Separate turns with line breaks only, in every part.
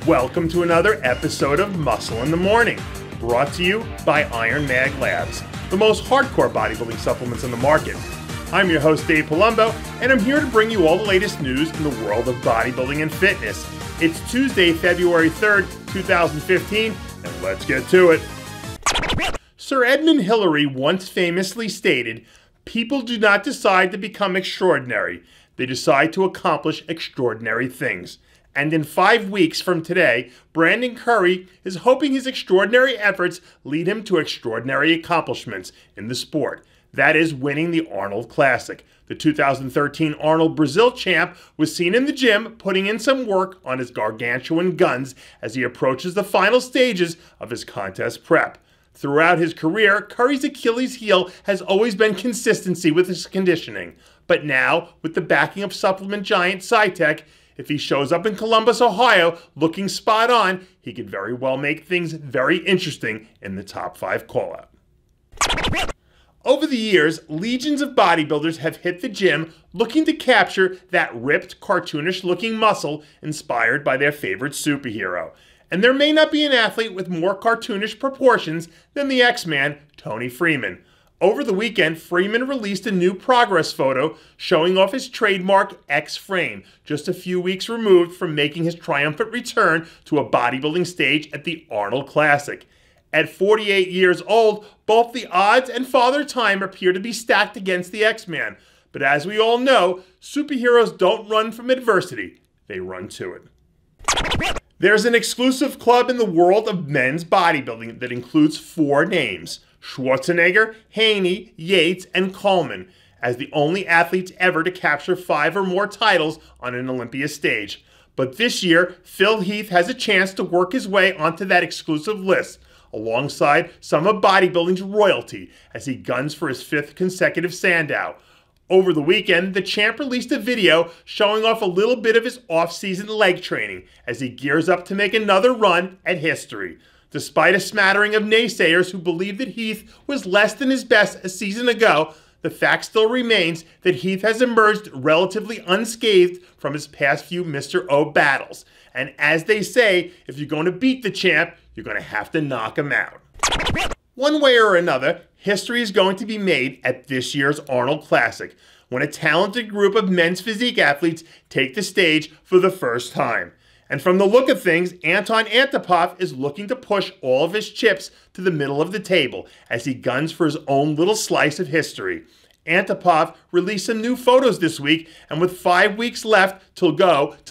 Welcome to another episode of Muscle in the Morning, brought to you by Iron Mag Labs, the most hardcore bodybuilding supplements on the market. I'm your host, Dave Palumbo, and I'm here to bring you all the latest news in the world of bodybuilding and fitness. It's Tuesday, February 3rd, 2015, and let's get to it. Sir Edmund Hillary once famously stated, "People do not decide to become extraordinary. They decide to accomplish extraordinary things." And in 5 weeks from today, Brandon Curry is hoping his extraordinary efforts lead him to extraordinary accomplishments in the sport. That is winning the Arnold Classic. The 2013 Arnold Brazil champ was seen in the gym putting in some work on his gargantuan guns as he approaches the final stages of his contest prep. Throughout his career, Curry's Achilles heel has always been consistency with his conditioning. But now, with the backing of supplement giant Cytec, if he shows up in Columbus, Ohio, looking spot on, he could very well make things very interesting in the top 5 call-out. Over the years, legions of bodybuilders have hit the gym looking to capture that ripped, cartoonish-looking muscle inspired by their favorite superhero. And there may not be an athlete with more cartoonish proportions than the X-Man, Tony Freeman. Over the weekend, Freeman released a new progress photo showing off his trademark X-frame, just a few weeks removed from making his triumphant return to a bodybuilding stage at the Arnold Classic. At 48 years old, both the odds and Father Time appear to be stacked against the X-Man. But as we all know, superheroes don't run from adversity, they run to it. There's an exclusive club in the world of men's bodybuilding that includes 4 names: Schwarzenegger, Haney, Yates, and Coleman, as the only athletes ever to capture 5 or more titles on an Olympia stage. But this year, Phil Heath has a chance to work his way onto that exclusive list, alongside some of bodybuilding's royalty, as he guns for his 5th consecutive Sandow. Over the weekend, the champ released a video showing off a little bit of his off-season leg training as he gears up to make another run at history. Despite a smattering of naysayers who believed that Heath was less than his best a season ago, the fact still remains that Heath has emerged relatively unscathed from his past few Mr. O battles. And as they say, if you're going to beat the champ, you're going to have to knock him out. One way or another, history is going to be made at this year's Arnold Classic, when a talented group of men's physique athletes take the stage for the first time. And from the look of things, Anton Antipov is looking to push all of his chips to the middle of the table as he guns for his own little slice of history. Antipov released some new photos this week, and with 5 weeks left till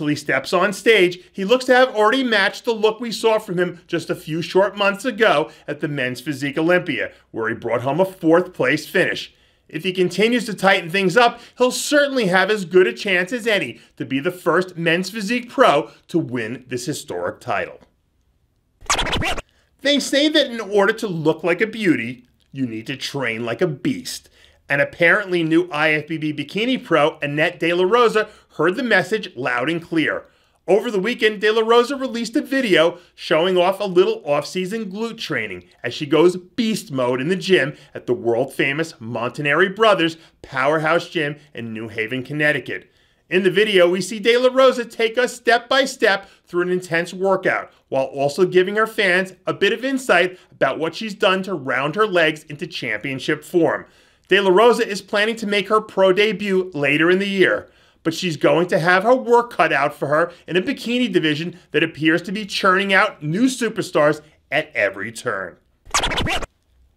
he steps on stage, he looks to have already matched the look we saw from him just a few short months ago at the Men's Physique Olympia, where he brought home a 4th place finish. If he continues to tighten things up, he'll certainly have as good a chance as any to be the first men's physique pro to win this historic title. They say that in order to look like a beauty, you need to train like a beast. And apparently new IFBB bikini pro Annette De La Rosa heard the message loud and clear. Over the weekend, De La Rosa released a video showing off a little off-season glute training as she goes beast mode in the gym at the world-famous Montanari Brothers Powerhouse Gym in New Haven, Connecticut. In the video, we see De La Rosa take us step by step through an intense workout, while also giving her fans a bit of insight about what she's done to round her legs into championship form. De La Rosa is planning to make her pro debut later in the year, but she's going to have her work cut out for her in a bikini division that appears to be churning out new superstars at every turn.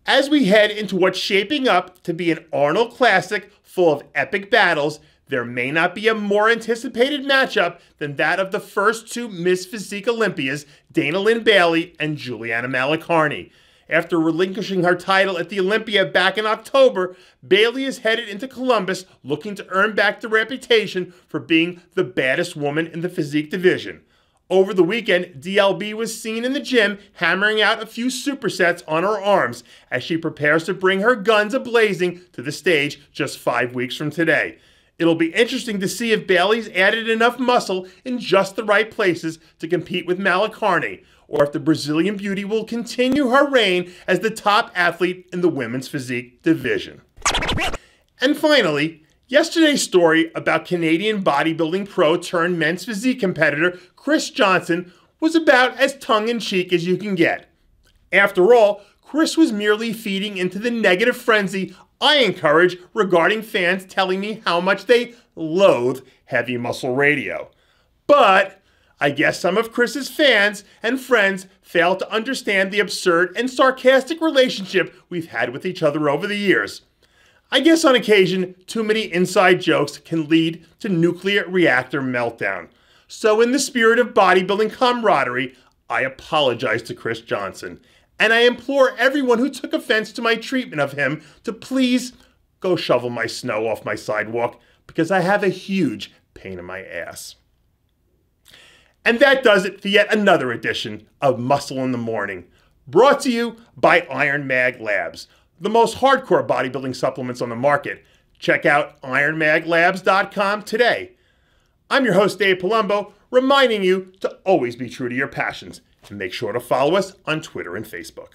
As we head into what's shaping up to be an Arnold Classic full of epic battles, there may not be a more anticipated matchup than that of the first 2 Miss Physique Olympias, Dana Lynn Bailey and Juliana Malacharny. After relinquishing her title at the Olympia back in October, Bailey is headed into Columbus looking to earn back the reputation for being the baddest woman in the physique division. Over the weekend, DLB was seen in the gym hammering out a few supersets on her arms as she prepares to bring her guns a-blazing to the stage just 5 weeks from today. It'll be interesting to see if Bailey's added enough muscle in just the right places to compete with Malacharny, or if the Brazilian beauty will continue her reign as the top athlete in the women's physique division. And finally, yesterday's story about Canadian bodybuilding pro turned men's physique competitor Chris Johnson was about as tongue-in-cheek as you can get. After all, Chris was merely feeding into the negative frenzy I encourage regarding fans telling me how much they loathe Heavy Muscle Radio. But I guess some of Chris's fans and friends fail to understand the absurd and sarcastic relationship we've had with each other over the years. I guess on occasion, too many inside jokes can lead to nuclear reactor meltdown. So in the spirit of bodybuilding camaraderie, I apologize to Chris Johnson. And I implore everyone who took offense to my treatment of him to please go shovel my snow off my sidewalk, because I have a huge pain in my ass. And that does it for yet another edition of Muscle in the Morning, brought to you by Iron Mag Labs, the most hardcore bodybuilding supplements on the market. Check out ironmaglabs.com today. I'm your host, Dave Palumbo, reminding you to always be true to your passions, and make sure to follow us on Twitter and Facebook.